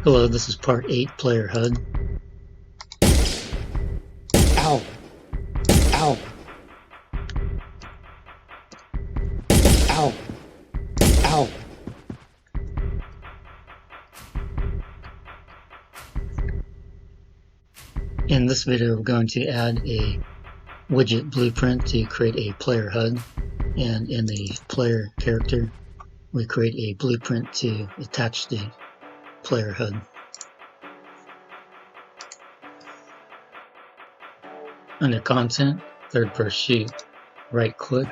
Hello, this is part 8, Player HUD. Ow! Ow! Ow! Ow! In this video, we're going to add a widget blueprint to create a player HUD, and in the player character, we create a blueprint to attach the player HUD. Under Content, third person sheet, right click,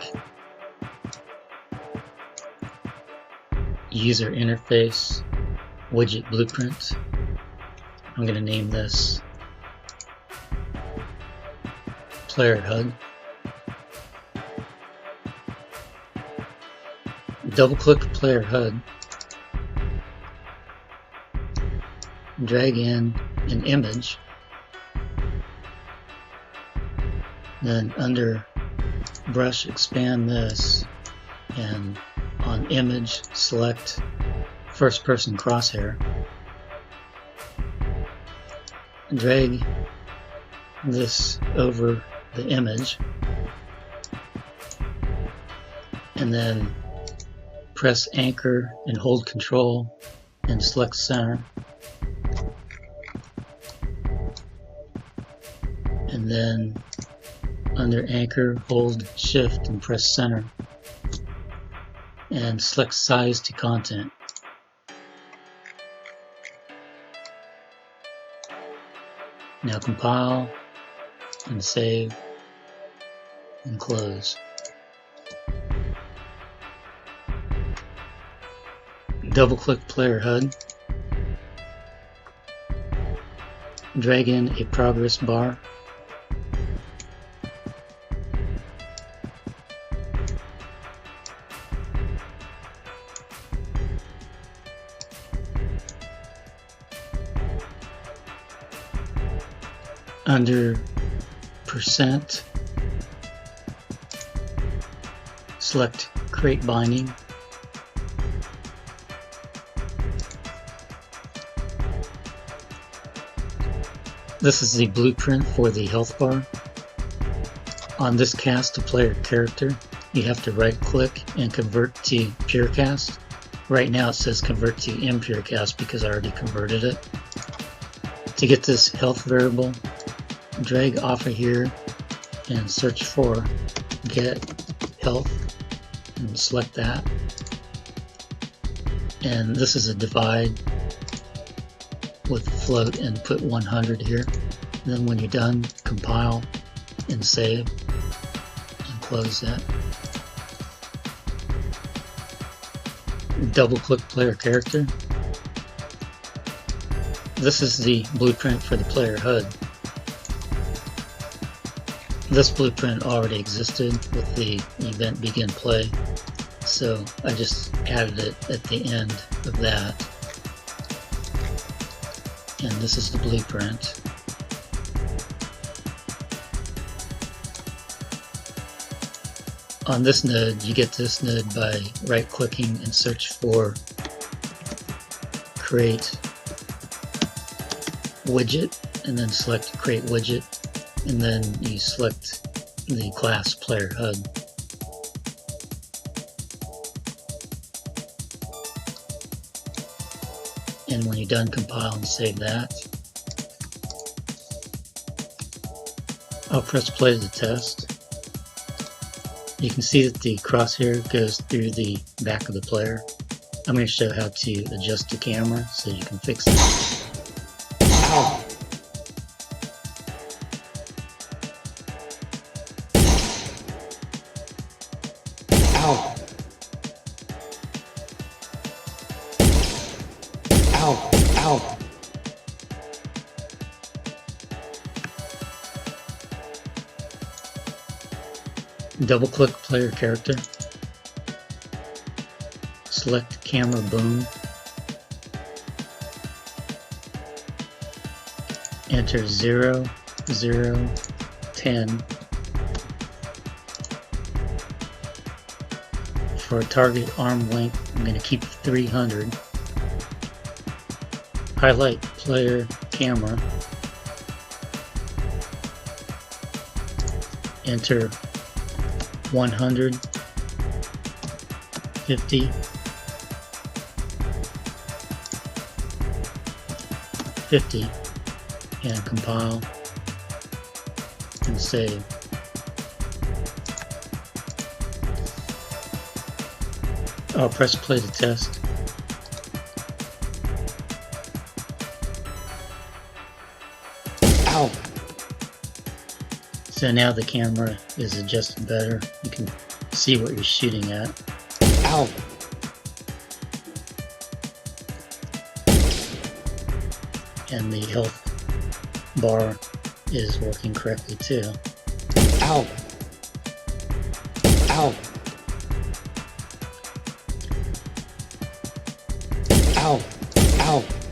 User Interface, Widget Blueprint. I'm going to name this Player HUD. Double click Player HUD, drag in an image, then under Brush expand this, and on Image select First Person Crosshair, drag this over the image, and then press Anchor and hold Control and select Center, and then under Anchor hold Shift and press Center and select Size to Content. Now compile and save and close. Double click Player HUD, drag in a progress bar, under percent select Create Binding, this is the blueprint for the health bar. On this cast to player character, you have to right click and convert to pure cast. Right now it says convert to impure cast because I already converted it. To get this health variable, drag off of here and search for get health and select that. And this is a divide with float and put 100 here. And then when you're done, compile and save and close that. Double click player character. This is the blueprint for the player HUD. This blueprint already existed with the event begin play, so I just added it at the end of that. And this is the blueprint. On this node, you get this node by right clicking and search for Create Widget, and then select Create Widget, and then you select the class Player HUD. And when you're done, compile and save that. I'll press play to test. You can see that the crosshair goes through the back of the player. I'm going to show how to adjust the camera so you can fix it. Ow. Ow. Ow. Ow. Double click player character. Select camera boom. Enter 0, 0, 10. For a target arm length, I'm going to keep 300. highlight player camera, enter 100, 50, 50, and compile and save. I'll press play to test. Ow! So now the camera is adjusted better. You can see what you're shooting at. Ow! And the health bar is working correctly too. Ow! Ow! Ow! Ow!